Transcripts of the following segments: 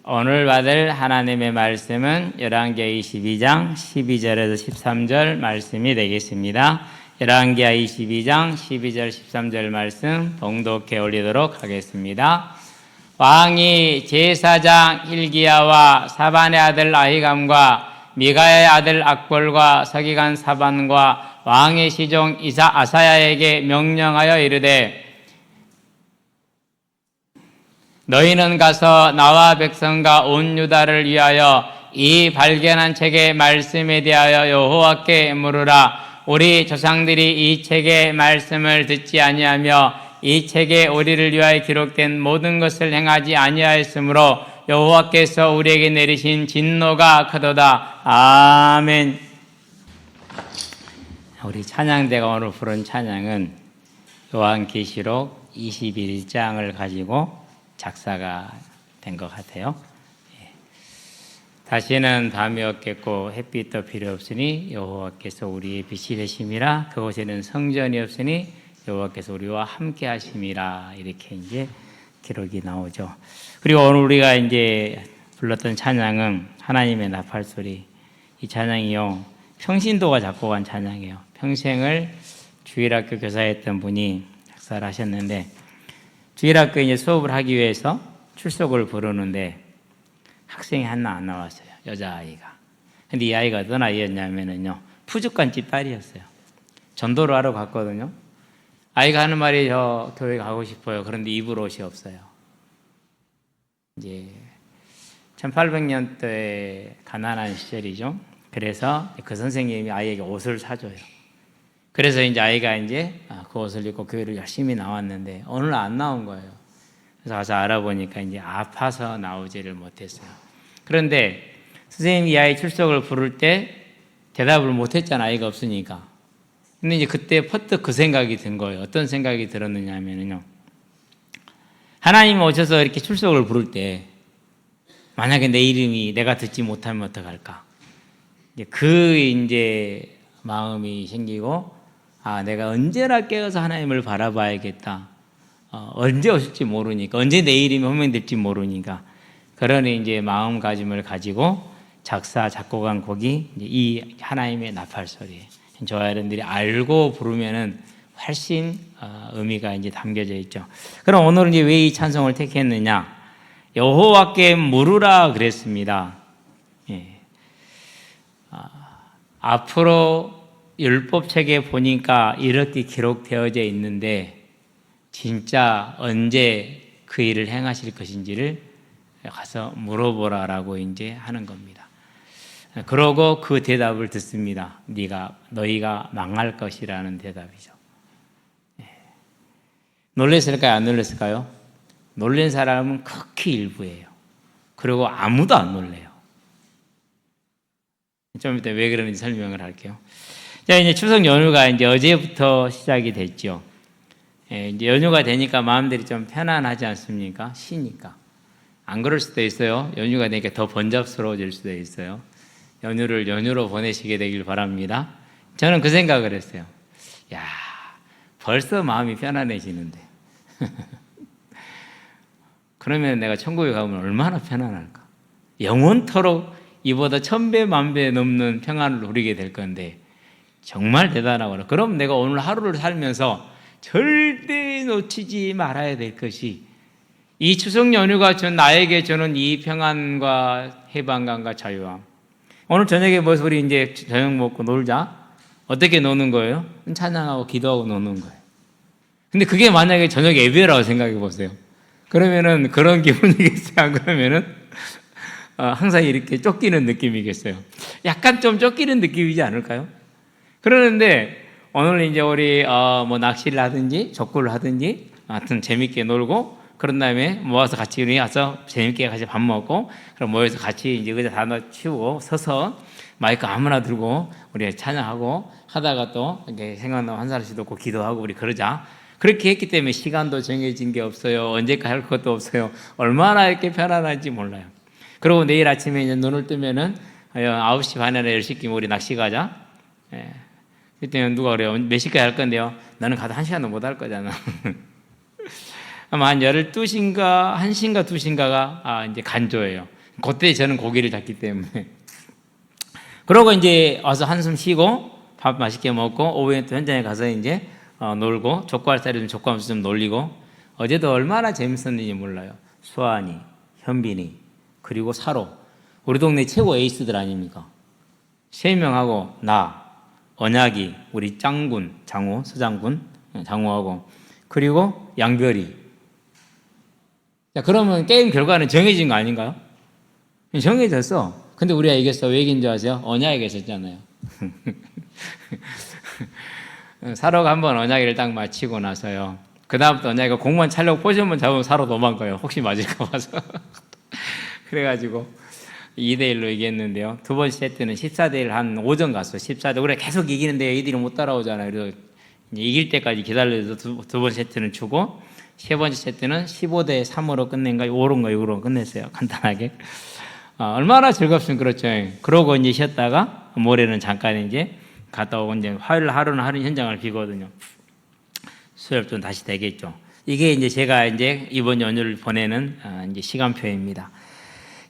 오늘 받을 하나님의 말씀은 열왕기하 22장 12절에서 13절 말씀이 되겠습니다. 열왕기하 22장 12절 13절 말씀 봉독해 올리도록 하겠습니다. 왕이 제사장 hil기야와 사반의 아들 아히감과 미가의 아들 악볼과 서기관 사반과 왕의 시종 아사야에게 명령하여 이르되 너희는 가서 나와 백성과 온 유다를 위하여 이 발견한 책의 말씀에 대하여 여호와께 물으라. 우리 조상들이 이 책의 말씀을 듣지 아니하며 이 책에 우리를 위하여 기록된 모든 것을 행하지 아니하였으므로 여호와께서 우리에게 내리신 진노가 크도다. 아멘. 우리 찬양대가 오늘 부른 찬양은 요한계시록 21장을 가지고 작사가 된 것 같아요. 다시는 밤이 없겠고 햇빛도 필요 없으니 여호와께서 우리의 빛이 되심이라. 그곳에는 성전이 없으니 여호와께서 우리와 함께 하심이라. 이렇게 이제 기록이 나오죠. 그리고 오늘 우리가 이제 불렀던 찬양은 하나님의 나팔소리. 이 찬양이요, 평신도가 작곡한 찬양이에요. 평생을 주일학교 교사했던 분이 작사를 하셨는데, 주일학교에 이제 수업을 하기 위해서 출석을 부르는데 학생이 하나 안 나왔어요. 여자아이가. 근데 이 아이가 어떤 아이였냐면요, 푸주간집 딸이었어요. 전도를 하러 갔거든요. 아이가 하는 말이 저 교회 가고 싶어요. 그런데 입을 옷이 없어요. 이제 1800년대에 가난한 시절이죠. 그래서 그 선생님이 아이에게 옷을 사줘요. 그래서 이제 아이가 이제 그 옷을 입고 교회를 열심히 나왔는데 오늘 안 나온 거예요. 그래서 가서 알아보니까 이제 아파서 나오지를 못했어요. 그런데 선생님이 이 아이 출석을 부를 때 대답을 못했잖아, 아이가 없으니까. 근데 이제 그때 퍼뜩 그 생각이 든 거예요. 어떤 생각이 들었느냐 하면요, 하나님 오셔서 이렇게 출석을 부를 때 만약에 내 이름이 내가 듣지 못하면 어떡할까? 이제 마음이 생기고, 내가 언제나 깨어서 하나님을 바라봐야겠다. 언제 오실지 모르니까, 언제 내 이름이 호명될지 모르니까, 그런 이제 마음가짐을 가지고 작곡한 곡이 이 하나님의 나팔소리예요. 저와 여러분들이 알고 부르면은 훨씬 의미가 이제 담겨져 있죠. 그럼 오늘은 이제 왜 이 찬송을 택했느냐? 여호와께 물으라 그랬습니다. 예. 앞으로 율법책에 보니까 이렇게 기록되어져 있는데 진짜 언제 그 일을 행하실 것인지를 가서 물어보라라고 이제 하는 겁니다. 그러고 그 대답을 듣습니다. 너희가 망할 것이라는 대답이죠. 놀랐을까요? 안 놀랐을까요? 놀란 사람은 극히 일부예요. 그리고 아무도 안 놀래요. 좀 이따 왜 그러는지 설명을 할게요. 자, 이제 추석 연휴가 이제 어제부터 시작이 됐죠. 이제 연휴가 되니까 마음들이 좀 편안하지 않습니까? 쉬니까. 안 그럴 수도 있어요. 연휴가 되니까 더 번잡스러워질 수도 있어요. 연휴를 연휴로 보내시게 되길 바랍니다. 저는 그 생각을 했어요. 야, 벌써 마음이 편안해지는데. 그러면 내가 천국에 가면 얼마나 편안할까? 영원토록 이보다 1000배, 10,000배 넘는 평안을 누리게 될 건데 정말 대단하구나. 그럼 내가 오늘 하루를 살면서 절대 놓치지 말아야 될 것이, 이 추석 연휴가 나에게 주는 이 평안과 해방감과 자유함. 오늘 저녁에 모여서 우리 이제 저녁 먹고 놀자. 어떻게 노는 거예요? 찬양하고 기도하고 노는 거예요. 근데 그게 만약에 저녁 예배라고 생각해 보세요. 그러면은 그런 기분이겠어요? 안 그러면은 항상 이렇게 쫓기는 느낌이겠어요? 약간 좀 쫓기는 느낌이지 않을까요? 그러는데 오늘 이제 우리 뭐 낚시를 하든지 족구를 하든지 하여튼 재밌게 놀고, 그런 다음에 모아서 같이 우리 가서 재밌게 같이 밥 먹고, 그럼 모여서 같이 이제 의자 다 치우고 서서 마이크 아무나 들고 우리 찬양하고 하다가 또 이렇게 생각나면 한 사람씩 듣고 기도하고 우리 그러자. 그렇게 했기 때문에 시간도 정해진 게 없어요. 언제까지 할 것도 없어요. 얼마나 이렇게 편안한지 몰라요. 그리고 내일 아침에 이제 눈을 뜨면은 9시 반이나 10시쯤 우리 낚시 가자. 그때는 누가 그래요? 몇 시까지 할 건데요? 나는 가도 1시간도 못 할 거잖아. 아마 한 12시인가 1시인가 2시인가가 이제 간조예요. 그때 저는 고기를 잡기 때문에. 그러고 이제 와서 한숨 쉬고 밥 맛있게 먹고 오후에 또 현장에 가서 이제 놀고 족구할 좀 족구하면서 좀 놀리고 어제도 얼마나 재밌었는지 몰라요. 수환이, 현빈이, 그리고 사로. 우리 동네 최고 에이스들 아닙니까? 3명하고 나, 언약이, 우리 짱군, 장호, 서장군, 장호하고 그리고 양별이. 자, 그러면 게임 결과는 정해진 거 아닌가요? 정해졌어. 근데 우리가 이겼어. 왜 이긴 줄 아세요? 언약이 있었잖아요. 사로가 한번 언약이를 딱 마치고 나서요. 그 다음부터 언약이가 공만 차려고 포지션만 잡으면 사로 도망가요. 혹시 맞을까 봐서. 그래가지고 2대1로 이겼는데요. 두 번째 세트는 14대1 한 오전 갔어. 14대. 우리가 계속 이기는데 애들이 못 따라오잖아요. 그래서 이길 때까지 기다려서 두 번째 세트는 주고 세 번째 세트는 15대3으로 끝낸가 5로인가 6으로 끝냈어요. 간단하게. 얼마나 즐겁으면 그렇죠. 그러고 이제 쉬었다가 모레는 잠깐 이제 갔다 오고 이제 화요일 하루는 하루 현장을 비거든요. 수요일부터 다시 되겠죠. 이게 이제 제가 이제 이번 연휴를 보내는 이제 시간표입니다.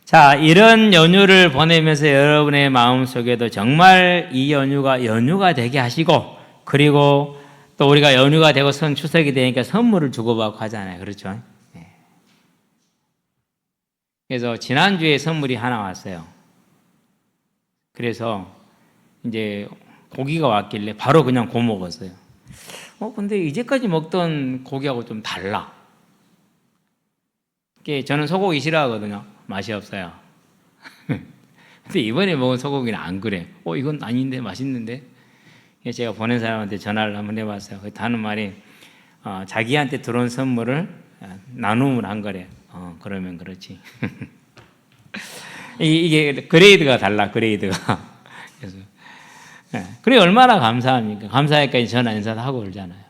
자, 이런 연휴를 보내면서 여러분의 마음 속에도 정말 이 연휴가 되게 하시고, 그리고 또 우리가 연휴가 되고 추석이 되니까 선물을 주고받고 하잖아요. 그렇죠? 그래서 지난주에 선물이 하나 왔어요. 그래서 이제 고기가 왔길래 바로 그냥 구워 먹었어요. 근데 이제까지 먹던 고기하고 좀 달라. 저는 소고기 싫어하거든요. 맛이 없어요. 근데 이번에 먹은 소고기는 안 그래. 이건 아닌데 맛있는데. 제가 보낸 사람한테 전화를 한번 해봤어요. 하는 말이 자기한테 들어온 선물을 나눔을 한 거래. 그러면 그렇지. 이게 그레이드가 달라. 그레이드가. 그래서 그래 얼마나 감사합니까? 감사할까지 전화 인사도 하고 그러잖아요.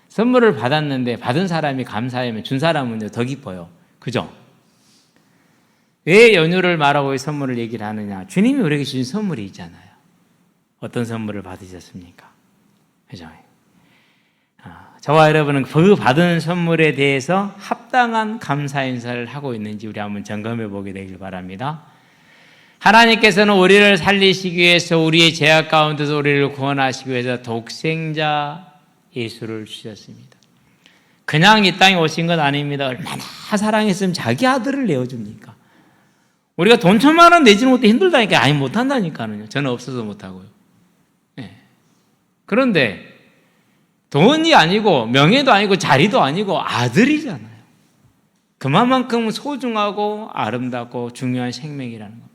선물을 받았는데 받은 사람이 감사하면 준 사람은 더 기뻐요. 그죠? 왜 연휴를 말하고 선물을 얘기를 하느냐? 주님이 우리에게 주신 선물이 있잖아요. 어떤 선물을 받으셨습니까? 그죠? 저와 여러분은 그 받은 선물에 대해서 합당한 감사 인사를 하고 있는지 우리 한번 점검해 보게 되길 바랍니다. 하나님께서는 우리를 살리시기 위해서 우리의 죄악 가운데서 우리를 구원하시기 위해서 독생자 예수를 주셨습니다. 그냥 이 땅에 오신 건 아닙니다. 얼마나 사랑했으면 자기 아들을 내어줍니까? 우리가 돈 1,000만 원 내지는 못해 힘들다니까. 아니 못한다니까요. 저는 없어서 못하고요. 그런데 돈이 아니고 명예도 아니고 자리도 아니고 아들이잖아요. 그만큼 소중하고 아름답고 중요한 생명이라는 겁니다.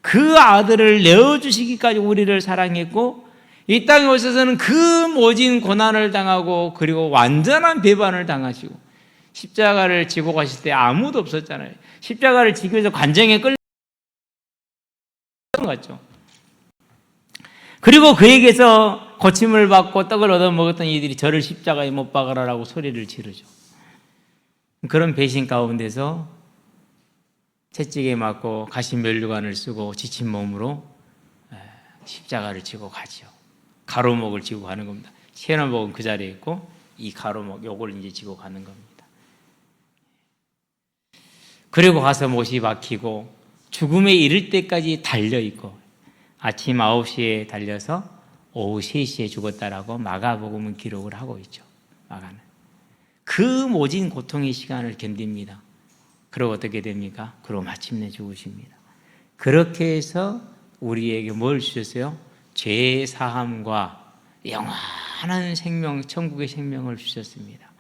그 아들을 내어주시기까지 우리를 사랑했고 이 땅에 오셔서는 그 모진 고난을 당하고 그리고 완전한 배반을 당하시고 십자가를 지고 가실 때 아무도 없었잖아요. 십자가를 지기 위해서 관정에 끌려 갔죠. 그리고 그에게서 고침을 받고 떡을 얻어먹었던 이들이 저를 십자가에 못 박아라라고 소리를 지르죠. 그런 배신 가운데서 채찍에 맞고 가시 면류관을 쓰고 지친 몸으로 십자가를 지고 가죠. 가로목을 지고 가는 겁니다. 세노목은 그 자리에 있고 이 가로목 요걸 이제 지고 가는 겁니다. 그리고 가서 못이 박히고 죽음에 이를 때까지 달려 있고 아침 9시에 달려서 오후 3시에 죽었다라고 마가복음은 기록을 하고 있죠. 마가는 그 모진 고통의 시간을 견딥니다. 그리고 어떻게 됩니까? 그리고 마침내 죽으십니다. 그렇게 해서 우리에게 뭘 주셨어요? 죄 사함과 영원한 생명, 천국의 생명을 주셨습니다.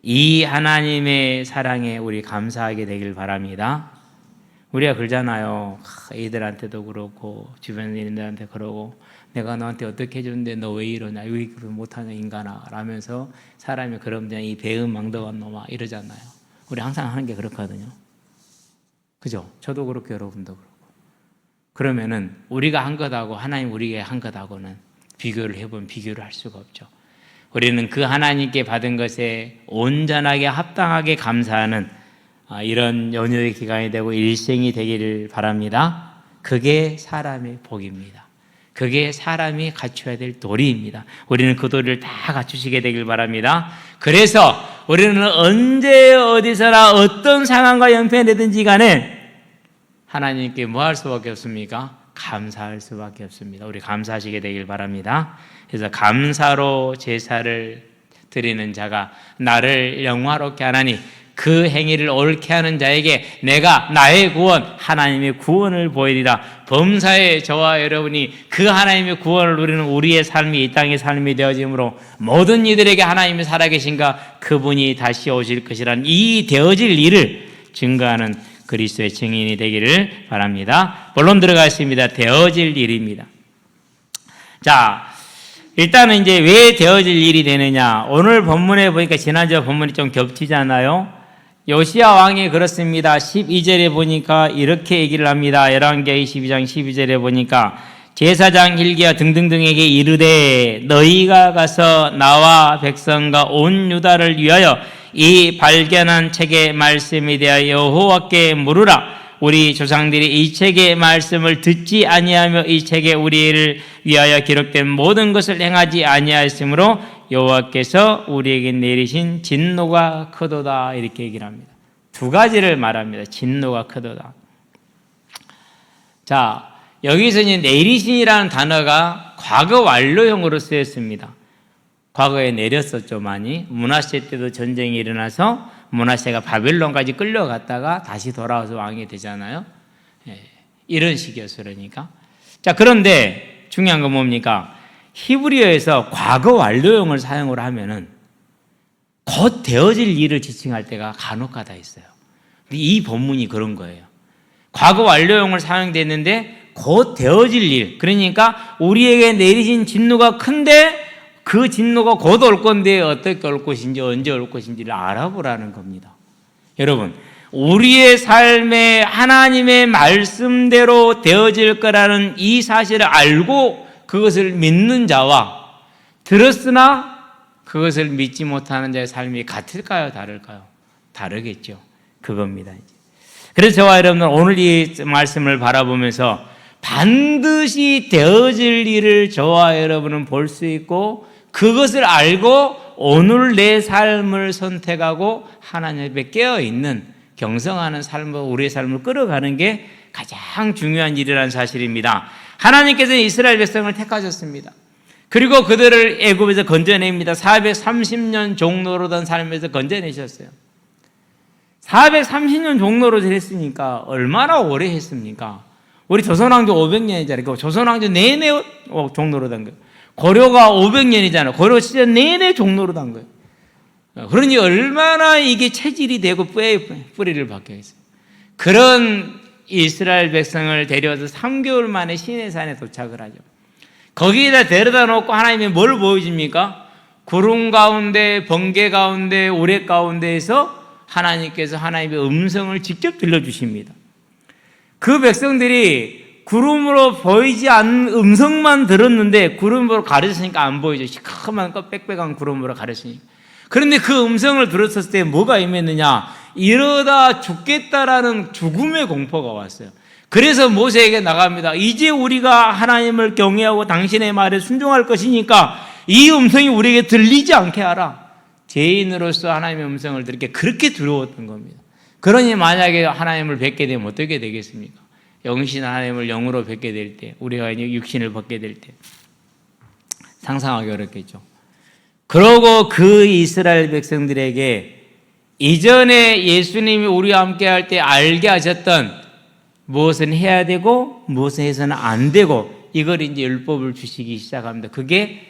이 하나님의 사랑에 우리 감사하게 되길 바랍니다. 우리가 그러잖아요. 애들한테도 그렇고 주변 인들한테 그러고 내가 너한테 어떻게 해줬는데 너 왜 이러냐, 왜 그걸 못하냐 인간아 라면서 사람이 그러면 이 배은망덕한 놈아 이러잖아요. 우리 항상 하는 게 그렇거든요. 그죠? 저도 그렇고 여러분도 그렇고. 그러면은 우리가 한 것하고 하나님 우리에게 한 것하고는 비교를 해보면 비교를 할 수가 없죠. 우리는 그 하나님께 받은 것에 온전하게 합당하게 감사하는 이런 연휴의 기간이 되고 일생이 되기를 바랍니다. 그게 사람의 복입니다. 그게 사람이 갖춰야 될 도리입니다. 우리는 그 도리를 다 갖추시게 되길 바랍니다. 그래서 우리는 언제 어디서나 어떤 상황과 연패되든지 간에 하나님께 뭐 할 수밖에 없습니까? 감사할 수밖에 없습니다. 우리 감사하시게 되길 바랍니다. 그래서 감사로 제사를 드리는 자가 나를 영화롭게 하나니 그 행위를 옳게 하는 자에게 내가 나의 구원, 하나님의 구원을 보이리라. 범사에 저와 여러분이 그 하나님의 구원을 누리는 우리의 삶이 이 땅의 삶이 되어지므로 모든 이들에게 하나님이 살아계신가 그분이 다시 오실 것이란 이 되어질 일을 증거하는 그리스도의 증인이 되기를 바랍니다. 본론 들어가겠습니다. 되어질 일입니다. 자, 일단은 이제 왜 되어질 일이 되느냐. 오늘 본문에 보니까 지난주 본문이 좀 겹치잖아요. 요시야 왕이 그렇습니다. 12절에 보니까 이렇게 얘기를 합니다. 열왕기 22장 12절에 보니까 제사장 hil기야 등등등에게 이르되 너희가 가서 나와 백성과 온 유다를 위하여 이 발견한 책의 말씀에 대하여 여호와께 물으라. 우리 조상들이 이 책의 말씀을 듣지 아니하며 이 책에 우리를 위하여 기록된 모든 것을 행하지 아니하였으므로 여호와께서 우리에게 내리신 진노가 크도다. 이렇게 얘기를 합니다. 두 가지를 말합니다. 진노가 크도다. 자, 여기서 이제 내리신이라는 단어가 과거 완료형으로 쓰였습니다. 과거에 내렸었죠, 많이. 므낫세 때도 전쟁이 일어나서 므낫세가 바벨론까지 끌려갔다가 다시 돌아와서 왕이 되잖아요. 이런 식이었어요, 그러니까. 자, 그런데 중요한 건 뭡니까? 히브리어에서 과거 완료형을 사용을 하면은 곧 되어질 일을 지칭할 때가 간혹가다 있어요. 이 본문이 그런 거예요. 과거 완료형을 사용됐는데 곧 되어질 일, 그러니까 우리에게 내리신 진노가 큰데 그 진노가 곧 올 건데 어떻게 올 것인지 언제 올 것인지를 알아보라는 겁니다. 여러분, 우리의 삶에 하나님의 말씀대로 되어질 거라는 이 사실을 알고 그것을 믿는 자와 들었으나 그것을 믿지 못하는 자의 삶이 같을까요? 다를까요? 다르겠죠. 그겁니다. 그래서 저와 여러분은 오늘 이 말씀을 바라보면서 반드시 되어질 일을 저와 여러분은 볼 수 있고 그것을 알고 오늘 내 삶을 선택하고 하나님 앞에 깨어있는 경성하는 삶으로 우리의 삶을 끌어가는 게 가장 중요한 일이라는 사실입니다. 하나님께서 이스라엘 백성을 택하셨습니다. 그리고 그들을 애굽에서 건져냅니다. 430년 종로로던 삶에서 건져내셨어요. 430년 종로로 했으니까 얼마나 오래 했습니까? 우리 조선왕조 500년이잖아요. 조선왕조 내내 종로로 된 거예요. 고려가 500년이잖아요. 고려 시대 내내 종로로 단 거예요. 그러니 얼마나 이게 체질이 되고 뿌리를 박혀있어요. 그런 이스라엘 백성을 데려와서 3개월 만에 시내산에 도착을 하죠. 거기에다 데려다 놓고 하나님이 뭘 보여줍니까? 구름 가운데, 번개 가운데, 우레 가운데에서 하나님께서 하나님의 음성을 직접 들려주십니다. 그 백성들이 구름으로 보이지 않는 음성만 들었는데 구름으로 가렸으니까 안 보이죠. 시커먼 빽빽한 구름으로 가렸으니까. 그런데 그 음성을 들었을 때 뭐가 임했느냐? 이러다 죽겠다라는 죽음의 공포가 왔어요. 그래서 모세에게 나갑니다. 이제 우리가 하나님을 경외하고 당신의 말에 순종할 것이니까 이 음성이 우리에게 들리지 않게 하라. 죄인으로서 하나님의 음성을 들게 그렇게 두려웠던 겁니다. 그러니 만약에 하나님을 뵙게 되면 어떻게 되겠습니까? 영신 하나님을 영으로 뵙게 될 때, 우리가 육신을 벗게 될 때 상상하기 어렵겠죠. 그러고 그 이스라엘 백성들에게 이전에 예수님이 우리와 함께 할 때 알게 하셨던 무엇은 해야 되고 무엇은 해서는 안 되고 이걸 이제 율법을 주시기 시작합니다. 그게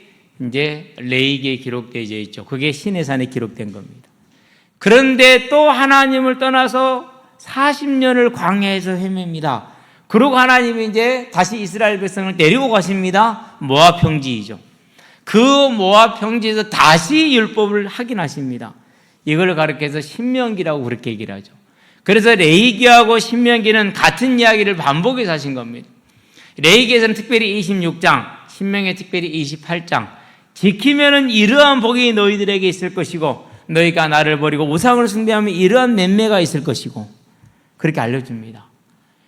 이제 레위기에 기록되어 있죠. 그게 시내산에 기록된 겁니다. 그런데 또 하나님을 떠나서 40년을 광야에서 헤맵니다. 그러고 하나님이 이제 다시 이스라엘 백성을 데리고 가십니다. 모압 평지이죠. 그 모압 평지에서 다시 율법을 확인하십니다. 이걸 가르쳐서 신명기라고 그렇게 얘기를 하죠. 그래서 레위기하고 신명기는 같은 이야기를 반복해서 하신 겁니다. 레위기에서는 특별히 26장, 신명기에 특별히 28장 지키면은 이러한 복이 너희들에게 있을 것이고 너희가 나를 버리고 우상을 숭배하면 이러한 맹매가 있을 것이고 그렇게 알려줍니다.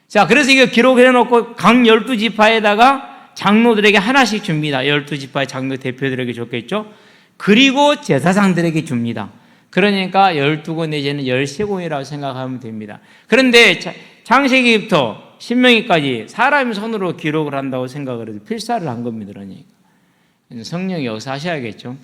자, 그래서 이거 기록해놓고 각 12지파에다가 장로들에게 하나씩 줍니다. 12지파의 장로 대표들에게 줬겠죠. 그리고 제사장들에게 줍니다. 그러니까 12권 내지는 13권이라고 생각하면 됩니다. 그런데 창세기부터 신명기까지 사람이 손으로 기록을 한다고 생각을 해도 필사를 한 겁니다. 그러니까 성령이 여기서 하셔야겠죠.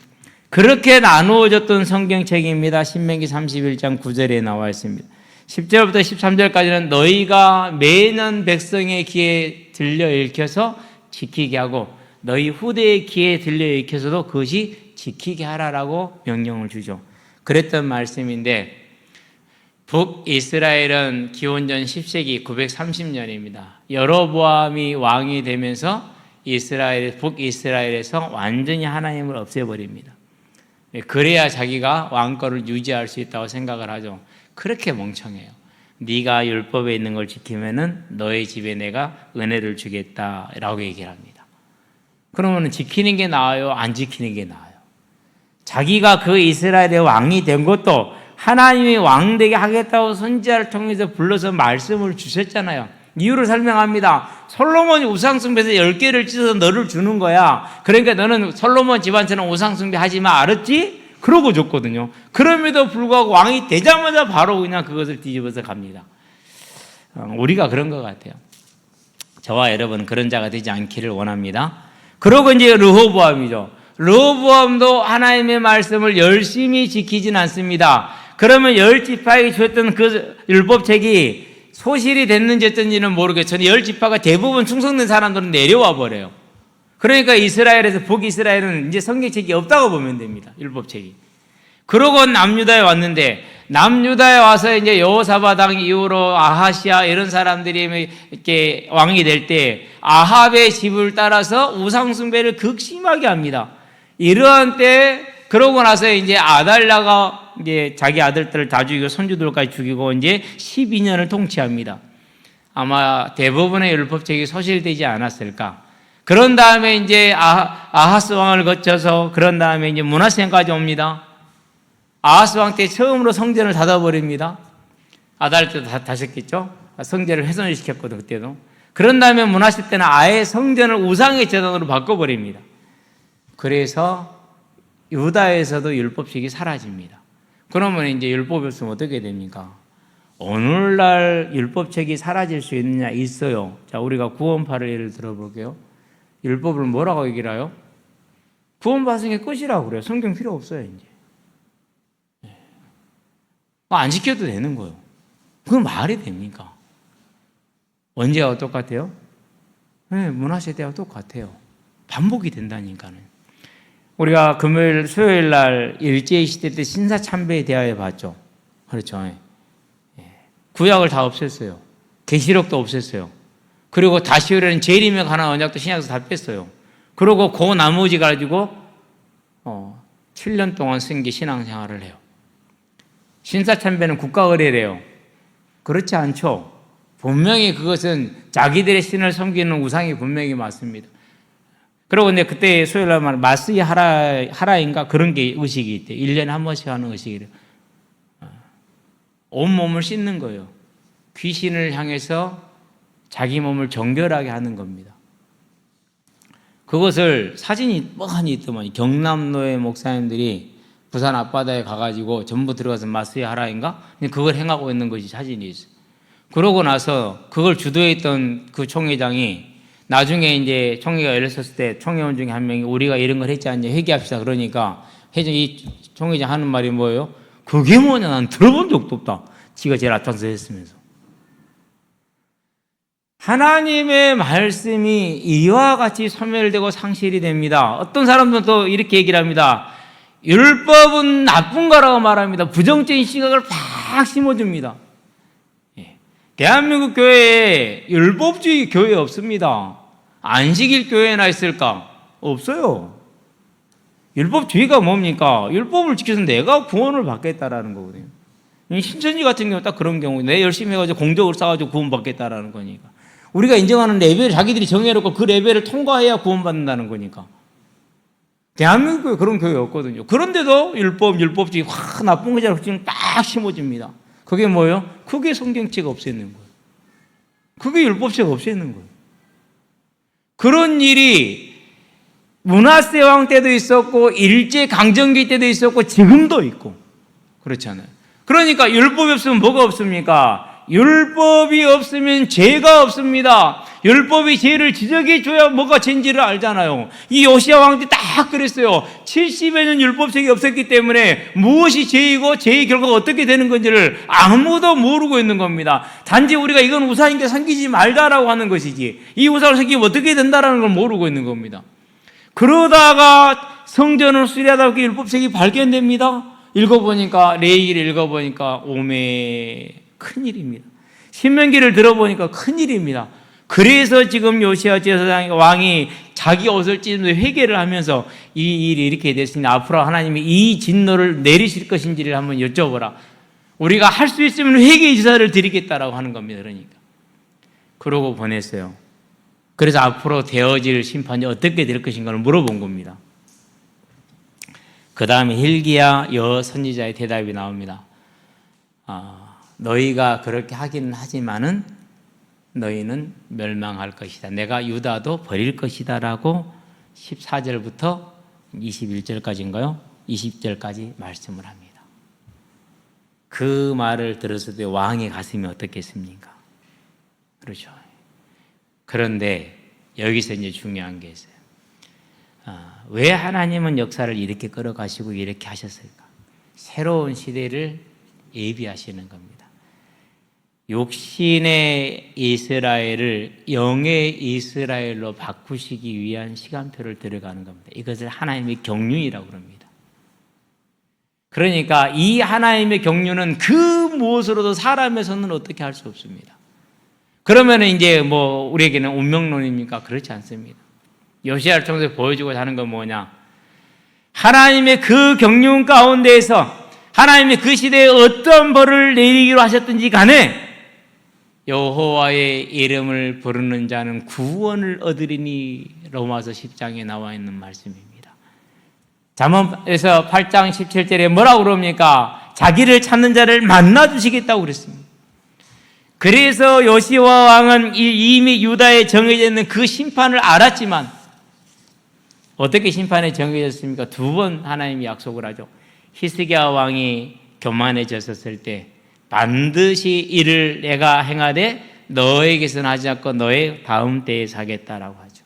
그렇게 나누어졌던 성경책입니다. 신명기 31장 9절에 나와 있습니다. 10절부터 13절까지는 너희가 매년 백성의 귀에 들려 읽혀서 지키게 하고 너희 후대의 귀에 들려 읽혀서도 그것이 지키게 하라라고 명령을 주죠. 그랬던 말씀인데 북이스라엘은 기원전 10세기 930년입니다. 여로보암이 왕이 되면서 북이스라엘에서 완전히 하나님을 없애버립니다. 그래야 자기가 왕권을 유지할 수 있다고 생각을 하죠. 그렇게 멍청해요. 네가 율법에 있는 걸 지키면은 너의 집에 내가 은혜를 주겠다라고 얘기를 합니다. 그러면 지키는 게 나아요? 안 지키는 게 나아요? 자기가 그 이스라엘의 왕이 된 것도 하나님이 왕 되게 하겠다고 선지자를 통해서 불러서 말씀을 주셨잖아요. 이유를 설명합니다. 솔로몬이 우상숭배에서 10개를 찢어서 너를 주는 거야. 그러니까 너는 솔로몬 집안처럼 우상숭배 하지 마. 알았지? 그러고 줬거든요. 그럼에도 불구하고 왕이 되자마자 바로 그냥 그것을 뒤집어서 갑니다. 우리가 그런 것 같아요. 저와 여러분 그런 자가 되지 않기를 원합니다. 그러고 이제 르호보암이죠. 르호보암도 하나님의 말씀을 열심히 지키진 않습니다. 그러면 10지파에게 주었던 그 율법책이 소실이 됐는지 어쩐지는 모르겠어요. 10지파가 대부분 충성된 사람들은 내려와 버려요. 그러니까 북이스라엘은 이제 성경책이 없다고 보면 됩니다. 율법책이. 그러고 남유다에 왔는데 남유다에 와서 이제 여호사밧 왕 이후로 아하시아 이런 사람들이 이렇게 왕이 될 때 아합의 집을 따라서 우상숭배를 극심하게 합니다. 이러한 때 그러고 나서 이제 아달랴가 이제 자기 아들들을 다 죽이고 손주들까지 죽이고 이제 12년을 통치합니다. 아마 대부분의 율법책이 소실되지 않았을까. 그런 다음에 이제 아하스 왕을 거쳐서 그런 다음에 이제 므낫세까지 옵니다. 아하스 왕 때 처음으로 성전을 닫아버립니다. 아달 때도 닫았겠죠. 성전을 훼손을 시켰거든 그때도. 그런 다음에 므낫세 때는 아예 성전을 우상의 제단으로 바꿔버립니다. 그래서 유다에서도 율법책이 사라집니다. 그러면 이제 율법이 없으면 어떻게 됩니까? 오늘날 율법책이 사라질 수 있느냐? 있어요. 자, 우리가 구원파를 예를 들어볼게요. 율법을 뭐라고 얘기를 해요? 구원받은 게 끝이라고 그래요. 성경 필요 없어요, 이제. 안 지켜도 되는 거예요. 그건 말이 됩니까? 언제와 똑같아요? 네, 문화시대와 똑같아요. 반복이 된다니까는. 우리가 금요일, 수요일 날 일제시대 때 신사참배에 대하여 봤죠. 그렇죠. 구약을 다 없앴어요. 계시록도 없앴어요. 그리고 다시 오려는 재림에 관한 언약도 신약에서 다 뺐어요. 그리고 그 나머지 가지고 7년 동안 승기 신앙생활을 해요. 신사참배는 국가의례래요. 그렇지 않죠. 분명히 그것은 자기들의 신을 섬기는 우상이 분명히 맞습니다. 그리고 근데 그때 소요일 말 마스이 하라인가 그런 게 의식이 있대. 1년에 한 번씩 하는 의식이래요. 온몸을 씻는 거예요. 귀신을 향해서 자기 몸을 정결하게 하는 겁니다. 그것을 사진이 뻔히 있더만 경남로의 목사님들이 부산 앞바다에 가가지고 전부 들어가서 마스이 하라인가? 그걸 행하고 있는 것이 사진이 있어요. 그러고 나서 그걸 주도했던 그 총회장이 나중에 이제 총회가 열렸을 때 총회원 중에 한 명이 우리가 이런 걸 했지 않냐 회개합시다 그러니까 이 총회장 하는 말이 뭐예요? 그게 뭐냐 난 들어본 적도 없다. 지가 제일 앞장서 했으면서. 하나님의 말씀이 이와 같이 소멸되고 상실이 됩니다. 어떤 사람들은 또 이렇게 얘기를 합니다. 율법은 나쁜 거라고 말합니다. 부정적인 시각을 팍 심어줍니다. 대한민국 교회에 율법주의 교회 없습니다. 안식일 교회나 있을까? 없어요. 율법주의가 뭡니까? 율법을 지켜서 내가 구원을 받겠다라는 거거든요. 신천지 같은 경우 딱 그런 경우 내 열심히 해가지고 공적을 쌓아가지고 구원받겠다라는 거니까. 우리가 인정하는 레벨을 자기들이 정해놓고 그 레벨을 통과해야 구원받는다는 거니까. 대한민국에 그런 교회 없거든요. 그런데도 율법주의 확 나쁜 거잖아요. 지금 딱 심어줍니다. 그게 뭐예요? 그게 성경책 없애는 거예요. 그게 율법책 없애는 거예요. 그런 일이 므낫세 왕 때도 있었고 일제 강점기 때도 있었고 지금도 있고 그렇잖아요. 그러니까 율법이 없으면 뭐가 없습니까? 율법이 없으면 죄가 없습니다. 율법이 죄를 지적해줘야 뭐가 죄인지를 알잖아요. 이 요시야 왕 때 딱 그랬어요. 70여 년 율법책이 없었기 때문에 무엇이 죄이고 죄의 결과가 어떻게 되는 건지를 아무도 모르고 있는 겁니다. 단지 우리가 이건 우상이니까 섬기지 말자라고 하는 것이지, 이 우상을 섬기면 어떻게 된다라는 걸 모르고 있는 겁니다. 그러다가 성전을 수리하다 보니 율법책이 발견됩니다. 읽어보니까, 레위기를 읽어보니까 오메 큰일입니다. 신명기를 들어보니까 큰일입니다. 그래서 지금 요시야 제사장 왕이 자기 옷을 찢으면서 회개를 하면서 이 일이 이렇게 됐으니 앞으로 하나님이 이 진노를 내리실 것인지를 한번 여쭤보라. 우리가 할 수 있으면 회개의 제사를 드리겠다라고 하는 겁니다. 그러니까 그러고 보냈어요. 그래서 앞으로 되어질 심판이 어떻게 될 것인가를 물어본 겁니다. 그 다음에 hil기야 여선지자의 대답이 나옵니다. 너희가 그렇게 하기는 하지만은 너희는 멸망할 것이다. 내가 유다도 버릴 것이다 라고 14절부터 21절까지인가요? 20절까지 말씀을 합니다. 그 말을 들었을 때 왕의 가슴이 어떻겠습니까? 그렇죠. 그런데 여기서 이제 중요한 게 있어요. 왜 하나님은 역사를 이렇게 끌어가시고 이렇게 하셨을까? 새로운 시대를 예비하시는 겁니다. 육신의 이스라엘을 영의 이스라엘로 바꾸시기 위한 시간표를 들어가는 겁니다. 이것을 하나님의 경륜이라고 합니다. 그러니까 이 하나님의 경륜은 그 무엇으로도 사람의 손은 어떻게 할 수 없습니다. 그러면 이제 뭐 우리에게는 운명론입니까? 그렇지 않습니다. 요시야를 통해서 보여주고자 하는 건 뭐냐? 하나님의 그 경륜 가운데에서 하나님이 그 시대에 어떤 벌을 내리기로 하셨든지 간에 여호와의 이름을 부르는 자는 구원을 얻으리니, 로마서 10장에 나와 있는 말씀입니다. 잠언에서 8장 17절에 뭐라고 그럽니까? 자기를 찾는 자를 만나주시겠다고 그랬습니다. 그래서 요시야 왕은 이미 유다에 정해져 있는 그 심판을 알았지만 어떻게 심판에 정해졌습니까? 두 번 하나님이 약속을 하죠. 히스기야 왕이 교만해졌을 때 반드시 이를 내가 행하되 너에게서는 하지 않고 너의 다음 때에 사겠다라고 하죠.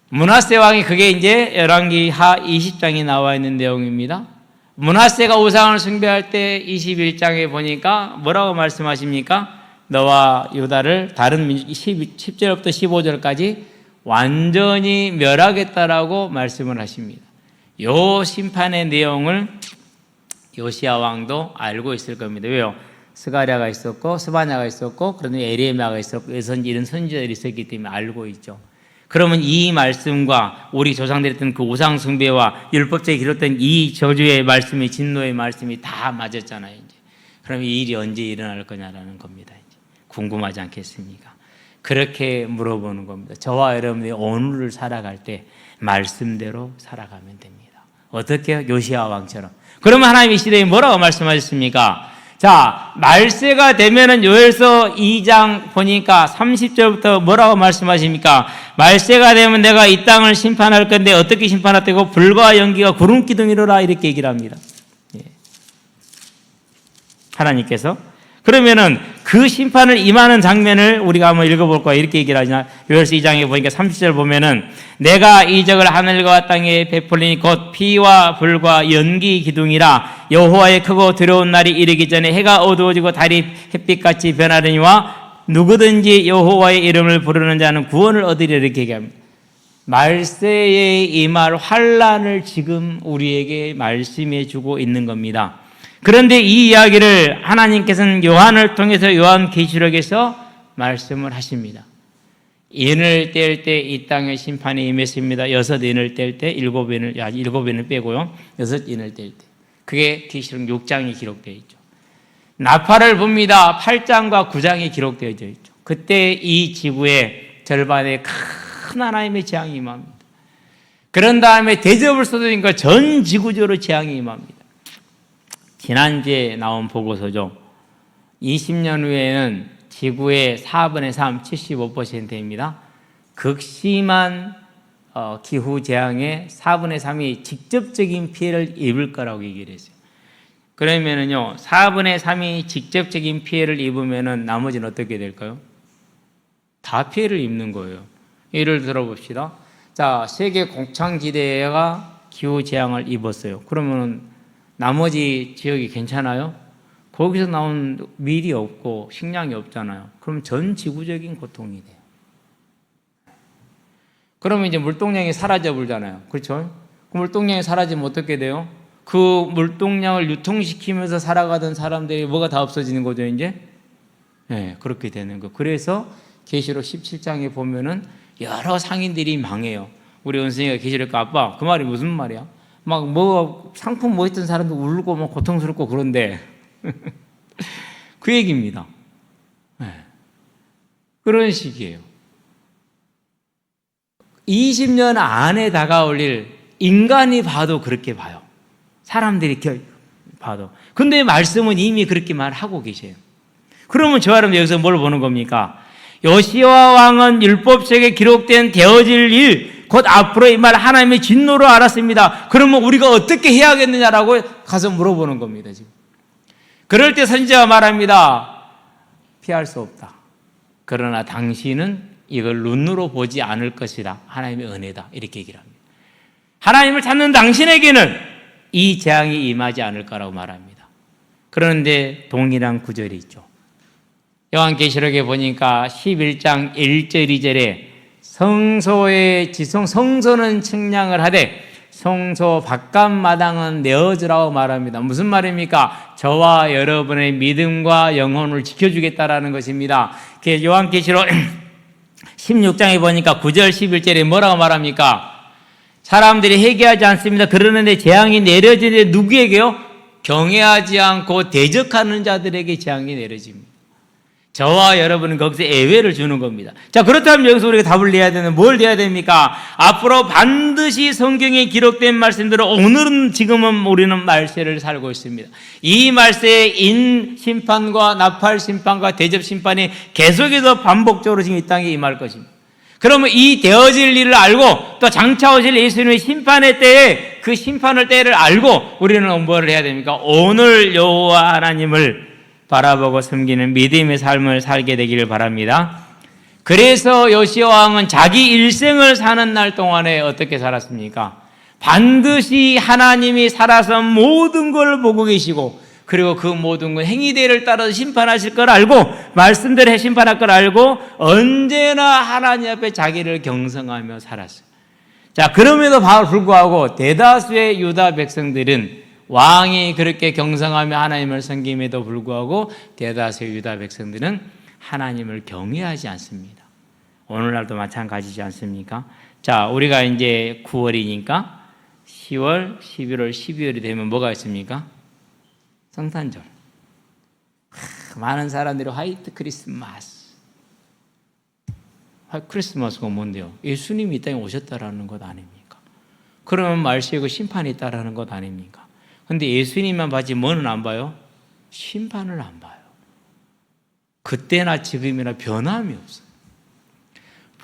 므낫세 왕이, 그게 이제 열왕기 하 20장에 나와 있는 내용입니다. 므낫세가 우상을 숭배할 때 21장에 보니까 뭐라고 말씀하십니까? 너와 유다를 다른 민족 10절부터 15절까지 완전히 멸하겠다라고 말씀을 하십니다. 요 심판의 내용을 요시야 왕도 알고 있을 겁니다. 왜요? 스가랴가 있었고 스바냐가 있었고 그런데 에레미야가 있었고 이런 선지자들이 있었기 때문에 알고 있죠. 그러면 이 말씀과 우리 조상들이 했던 그 우상 숭배와 율법책에 기록된 이 저주의 말씀이, 진노의 말씀이 다 맞았잖아요. 이제 그럼 이 일이 언제 일어날 거냐라는 겁니다. 이제 궁금하지 않겠습니까? 그렇게 물어보는 겁니다. 저와 여러분이 오늘을 살아갈 때 말씀대로 살아가면 됩니다. 어떻게? 요시야 왕처럼. 그러면 하나님이 시대에 뭐라고 말씀하셨습니까? 자, 말세가 되면은 요엘서 2장 보니까 30절부터 뭐라고 말씀하십니까? 말세가 되면 내가 이 땅을 심판할 건데 어떻게 심판할 때고 불과 연기가 구름 기둥이로라, 이렇게 얘기를 합니다. 예. 하나님께서. 그러면은 그 심판을 임하는 장면을 우리가 한번 읽어볼 거야. 이렇게 얘기를 하잖아. 요엘서 2장에 보니까 30절 보면은 내가 이적을 하늘과 땅에 베풀리니 곧 피와 불과 연기 기둥이라. 여호와의 크고 두려운 날이 이르기 전에 해가 어두워지고 달이 햇빛같이 변하려니와 누구든지 여호와의 이름을 부르는 자는 구원을 얻으리라, 이렇게 얘기합니다. 말세에 임할 환란을 지금 우리에게 말씀해 주고 있는 겁니다. 그런데 이 이야기를 하나님께서는 요한을 통해서 요한계시록에서 말씀을 하십니다. 인을 뗄 때 이 땅의 심판이 임했습니다. 6 인을 뗄 때 7 인을 빼고요. 6 인을 뗄 때. 그게 계시록 6장에 기록되어 있죠. 나팔을 붑니다. 8장과 9장에 기록되어져 있죠. 그때 이 지구의 절반에 큰 하나님의 재앙이 임합니다. 그런 다음에 대접을 쏟으니까 전 지구적으로 재앙이 임합니다. 지난주에 나온 보고서죠. 20년 후에는 지구의 4분의 3, 75%입니다. 극심한 기후재앙의 4분의 3이 직접적인 피해를 입을 거라고 얘기를 했어요. 그러면은요, 4분의 3이 직접적인 피해를 입으면은 나머지는 어떻게 될까요? 다 피해를 입는 거예요. 예를 들어 봅시다. 자, 세계 곡창지대가 기후재앙을 입었어요. 그러면 나머지 지역이 괜찮아요? 거기서 나온 밀이 없고 식량이 없잖아요. 그럼 전 지구적인 고통이 돼요. 그러면 이제 물동량이 사라져 버리잖아요. 그렇죠? 그 물동량이 사라지면 어떻게 돼요? 그 물동량을 유통시키면서 살아가던 사람들이 뭐가 다 없어지는 거죠, 이제? 네, 그렇게 되는 거. 그래서 계시록 17장에 보면은 여러 상인들이 망해요. 우리 은승이가 계시록 아빠, 그 말이 무슨 말이야? 막 뭐 상품 뭐 있던 사람도 울고 막 고통스럽고 그런데 그 얘기입니다. 네. 그런 식이에요. 20년 안에 다가올 일, 인간이 봐도 그렇게 봐요. 사람들이 봐도. 근데 말씀은 이미 그렇게 말하고 계세요. 그러면 저 사람 여기서 뭘 보는 겁니까? 요시야 왕은 율법책에 기록된 되어질 일, 곧 앞으로 이 말 하나님의 진노로 알았습니다. 그러면 우리가 어떻게 해야겠느냐라고 가서 물어보는 겁니다, 지금. 그럴 때 선지자가 말합니다. 피할 수 없다. 그러나 당신은 이걸 눈으로 보지 않을 것이다. 하나님의 은혜다. 이렇게 얘기를 합니다. 하나님을 찾는 당신에게는 이 재앙이 임하지 않을 거라고 말합니다. 그런데 동일한 구절이 있죠. 요한계시록에 보니까 11장 1절 2절에 성소의 지성, 성소는 측량을 하되 성소 바깥마당은 내어주라고 말합니다. 무슨 말입니까? 저와 여러분의 믿음과 영혼을 지켜주겠다라는 것입니다. 요한계시록 16장에 보니까 9절 11절에 뭐라고 말합니까? 사람들이 회개하지 않습니다. 그러는데 재앙이 내려지는데 누구에게요? 경외하지 않고 대적하는 자들에게 재앙이 내려집니다. 저와 여러분은 거기서 예외를 주는 겁니다. 자, 그렇다면 여기서 우리가 답을 내야 되는 뭘 내야 됩니까? 앞으로 반드시 성경에 기록된 말씀대로 오늘은 지금은 우리는 말세를 살고 있습니다. 이 말세에 인 심판과 나팔 심판과 대접 심판이 계속해서 반복적으로 지금 이 땅에 임할 것입니다. 그러면 이 되어질 일을 알고 또 장차 오실 예수님의 심판의 때에 그 심판의 때를 알고 우리는 뭐를 해야 됩니까? 오늘 여호와 하나님을 바라보고 섬기는 믿음의 삶을 살게 되기를 바랍니다. 그래서 요시야 왕은 자기 일생을 사는 날 동안에 어떻게 살았습니까? 반드시 하나님이 살아서 모든 걸 보고 계시고 그리고 그 모든 건 행위대를 따라서 심판하실 걸 알고 말씀대로 심판할 걸 알고 언제나 하나님 앞에 자기를 경성하며 살았어요. 자, 그럼에도 불구하고 대다수의 유다 백성들은 왕이 그렇게 경성하며 하나님을 섬김에도 불구하고 대다수의 유다 백성들은 하나님을 경외하지 않습니다. 오늘날도 마찬가지지 않습니까? 자, 우리가 이제 9월이니까 10월, 11월, 12월이 되면 뭐가 있습니까? 성탄절. 많은 사람들이 화이트 크리스마스. 크리스마스가 뭔데요? 예수님이 이 땅에 오셨다라는 것 아닙니까? 그러면 말세고 심판이 있다라는 것 아닙니까? 근데 예수님만 봐지 뭐는 안 봐요? 심판을 안 봐요. 그때나 지금이나 변함이 없어요.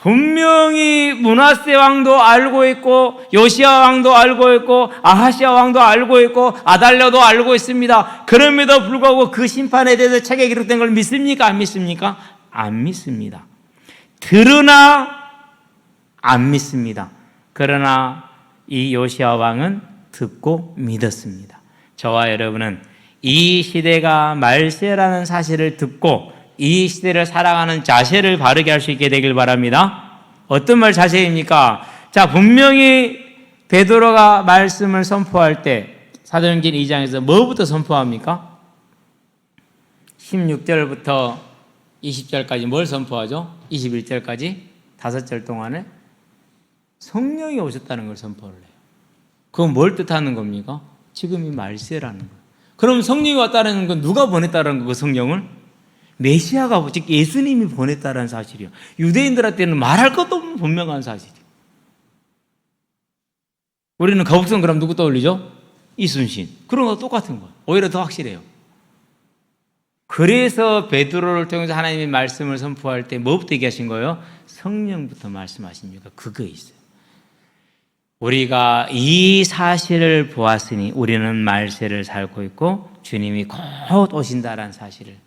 분명히 므낫세 왕도 알고 있고 요시야 왕도 알고 있고 아하시야 왕도 알고 있고 아달랴도 알고 있습니다. 그럼에도 불구하고 그 심판에 대해서 책에 기록된 걸 믿습니까? 안 믿습니까? 안 믿습니다. 들으나 안 믿습니다. 그러나 이 요시야 왕은 듣고 믿었습니다. 저와 여러분은 이 시대가 말세라는 사실을 듣고 이 시대를 살아가는 자세를 바르게 할 수 있게 되길 바랍니다. 어떤 말 자세입니까? 자, 분명히 베드로가 말씀을 선포할 때 사도행전 2장에서 뭐부터 선포합니까? 16절부터 20절까지 뭘 선포하죠? 21절까지 5절 동안에 성령이 오셨다는 걸 선포를 해요. 그건 뭘 뜻하는 겁니까? 지금이 말세라는 거예요. 그럼 성령이 왔다는 건 누가 보냈다는 거고 성령을? 메시아가, 즉 예수님이 보냈다는 사실이요. 유대인들한테는 말할 것도 없는 분명한 사실이요. 우리는 거북선 그럼 누구 떠올리죠? 이순신. 그런 거 똑같은 거예요. 오히려 더 확실해요. 그래서 베드로를 통해서 하나님의 말씀을 선포할 때 뭐부터 얘기하신 거예요? 성령부터 말씀하십니까? 그거 있어요. 우리가 이 사실을 보았으니 우리는 말세를 살고 있고 주님이 곧 오신다라는 사실을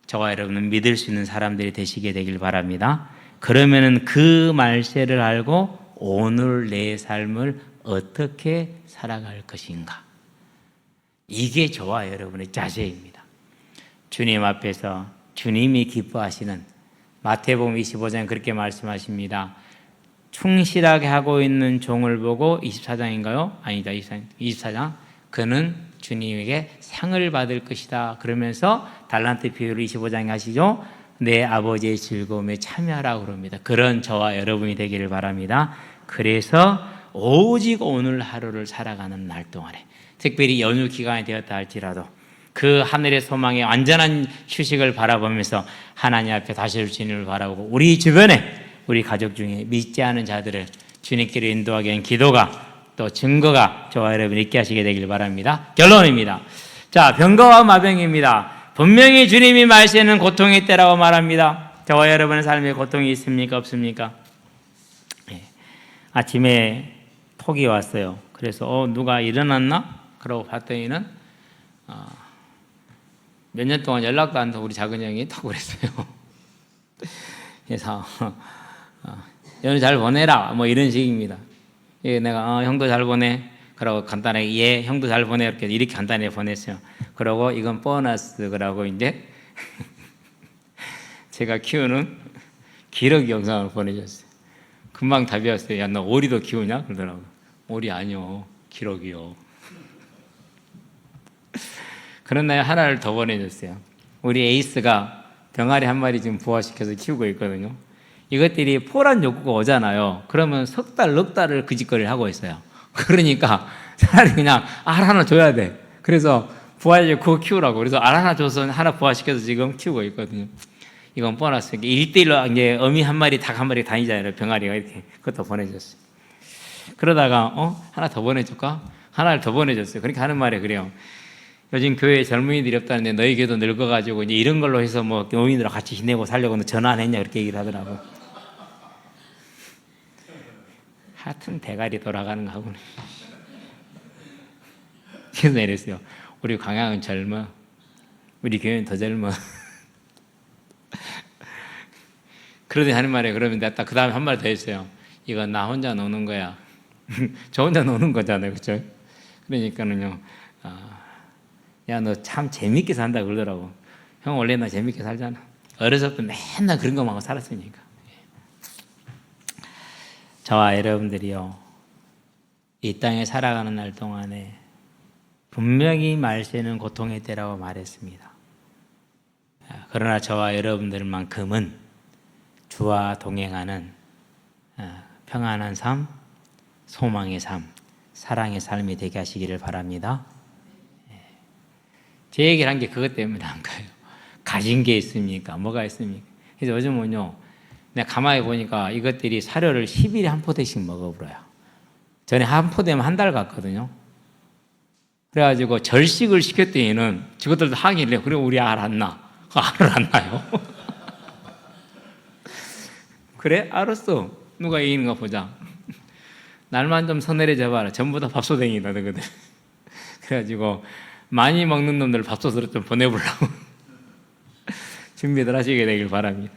저와 여러분은 믿을 수 있는 사람들이 되시게 되길 바랍니다. 그러면은 그 말세를 알고 오늘 내 삶을 어떻게 살아갈 것인가? 이게 저와 여러분의 자세입니다. 주님 앞에서 주님이 기뻐하시는 마태복음 25장 그렇게 말씀하십니다. 충실하게 하고 있는 종을 보고 24장인가요? 아니다. 24장. 그는 주님에게 상을 받을 것이다. 그러면서 달란트 비유를 25장에 하시죠. 내 아버지의 즐거움에 참여하라고 그럽니다. 그런 저와 여러분이 되기를 바랍니다. 그래서 오직 오늘 하루를 살아가는 날 동안에 특별히 연휴 기간이 되었다 할지라도 그 하늘의 소망의 완전한 휴식을 바라보면서 하나님 앞에 다시 올 주님을 바라보고 우리 주변에 우리 가족 중에 믿지 않은 자들을 주님께로 인도하기 위한 기도가 또 증거가 저와 여러분 있게 하시게 되길 바랍니다. 결론입니다. 자, 병거와 마병입니다. 분명히 주님이 말씀하시는 고통의 때라고 말합니다. 저와 여러분의 삶에 고통이 있습니까? 없습니까? 네. 아침에 톡이 왔어요. 그래서 누가 일어났나? 그러고 봤더니는 몇 년 동안 연락도 안 하고 우리 작은 형이 톡 그랬어요. 그래서 연휴 잘 보내라 뭐 이런 식입니다. 내가 형도 잘 보내 그러고 간단하게 예 형도 잘 보내 이렇게 간단하게 보냈어요. 그러고 이건 보너스 그러고 이제 제가 키우는 기러기 영상을 보내줬어요. 금방 답이 왔어요. 야 너 오리도 키우냐? 그러더라고요. 오리 아니요 기러기요. 그런 날 하나를 더 보내줬어요. 우리 에이스가 병아리 한 마리 지금 부화시켜서 키우고 있거든요. 이것들이 포란 욕구가 오잖아요. 그러면 석 달, 넉 달을 그 짓거리를 하고 있어요. 그러니까 차라리 그냥 알 하나 줘야 돼. 그래서 부화시켜 그거 키우라고. 그래서 알 하나 줘서 하나 부화시켜서 지금 키우고 있거든요. 이건 보너스. 1대1로 이제 어미 한 마리, 닭 한 마리 다니잖아요. 병아리가 이렇게. 그것도 보내줬어요. 그러다가 하나 더 보내줄까? 하나를 더 보내줬어요. 그러니까 하는 말이 그래요. 요즘 교회에 젊은이들이 없다는데 너희 교회도 늙어가지고 이제 이런 걸로 해서 뭐 노인들하고 같이 지내고 살려고 전화 안 했냐 그렇게 얘기를 하더라고. 하여튼 대가리 돌아가는 거 하고는. 그래서 이랬어요. 우리 광양은 젊어. 우리 교회는 더 젊어. 그러더니 하는 말이에요. 그러면 내가 딱 그 다음에 한 말 더 했어요. 이건 나 혼자 노는 거야. 저 혼자 노는 거잖아요. 그렇죠? 그러니까는요. 야, 너 참 재밌게 산다 그러더라고. 형 원래 나 재밌게 살잖아. 어렸을 때 맨날 그런 것만 하고 살았으니까. 저와 여러분들이요. 이 땅에 살아가는 날 동안에 분명히 말세는 고통의 때라고 말했습니다. 그러나 저와 여러분들만큼은 주와 동행하는 평안한 삶, 소망의 삶, 사랑의 삶이 되게 하시기를 바랍니다. 제 얘기를 한 게 그것 때문에 한 거예요. 가진 게 있습니까? 뭐가 있습니까? 그래서 요즘은요, 내가 가만히 보니까 이것들이 사료를 10일에 한 포대씩 먹어버려요. 전에 한 포대면 한 달 갔거든요. 그래가지고 절식을 시켰더니는 저것들도 항의를 해요. 그래, 우리 알 안 나. 알을 안 나요. 그래? 알았어. 누가 이기는가 보자. 날만 좀 서늘해져 봐라. 전부 다 밥솥행이다, 너희들. 그래가지고 많이 먹는 놈들 밥솥으로 좀 보내보려고 준비들 하시게 되길 바랍니다.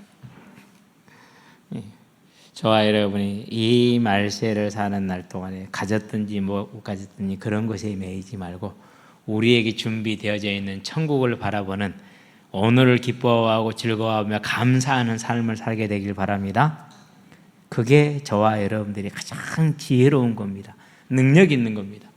저와 여러분이 이 말세를 사는 날 동안에 가졌든지 못 가졌든지 그런 것에 매이지 말고 우리에게 준비되어져 있는 천국을 바라보는 오늘을 기뻐하고 즐거워하며 감사하는 삶을 살게 되길 바랍니다. 그게 저와 여러분들이 가장 지혜로운 겁니다. 능력 있는 겁니다.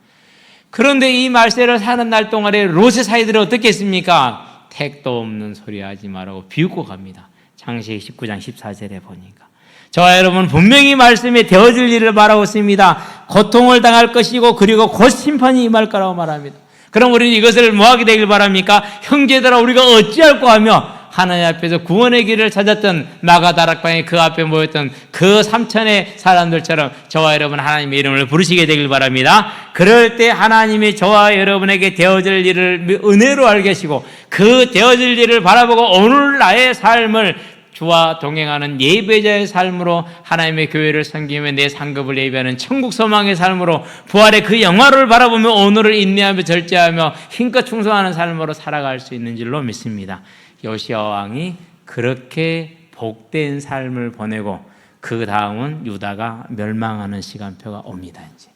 그런데 이 말세를 사는 날 동안에 롯의 사이들은 어떻게 했습니까? 택도 없는 소리 하지 말라고 비웃고 갑니다. 창세기 19장 14절에 보니까. 저와 여러분 분명히 말씀에 되어질 일을 말하고 있습니다. 고통을 당할 것이고 그리고 곧 심판이 임할 거라고 말합니다. 그럼 우리는 이것을 뭐하게 되길 바랍니까? 형제들아 우리가 어찌할꼬 하며 하나님 앞에서 구원의 길을 찾았던 마가다락방에 그 앞에 모였던 그 3천의 사람들처럼 저와 여러분 하나님의 이름을 부르시게 되길 바랍니다. 그럴 때 하나님이 저와 여러분에게 되어질 일을 은혜로 알게 하시고 그 되어질 일을 바라보고 오늘 나의 삶을 주와 동행하는 예배자의 삶으로 하나님의 교회를 섬기며 내 상급을 예배하는 천국 소망의 삶으로 부활의 그 영화를 바라보며 오늘을 인내하며 절제하며 힘껏 충성하는 삶으로 살아갈 수 있는 줄로 믿습니다. 요시야 왕이 그렇게 복된 삶을 보내고 그 다음은 유다가 멸망하는 시간표가 옵니다. 이제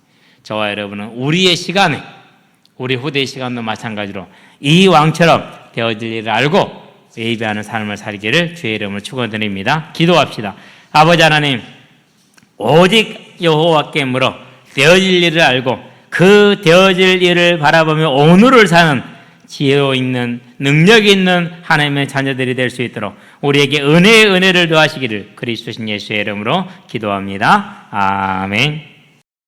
저와 여러분은 우리의 시간에, 우리 후대의 시간도 마찬가지로 이 왕처럼 되어질 일을 알고 예배하는 삶을 살기를 주의 이름으로 축원드립니다. 기도합시다. 아버지 하나님, 오직 여호와께 물어 되어질 일을 알고 그 되어질 일을 바라보며 오늘을 사는 지혜로 있는 능력 있는 하나님의 자녀들이 될 수 있도록 우리에게 은혜의 은혜를 더하시기를 그리스도 신 예수의 이름으로 기도합니다. 아멘.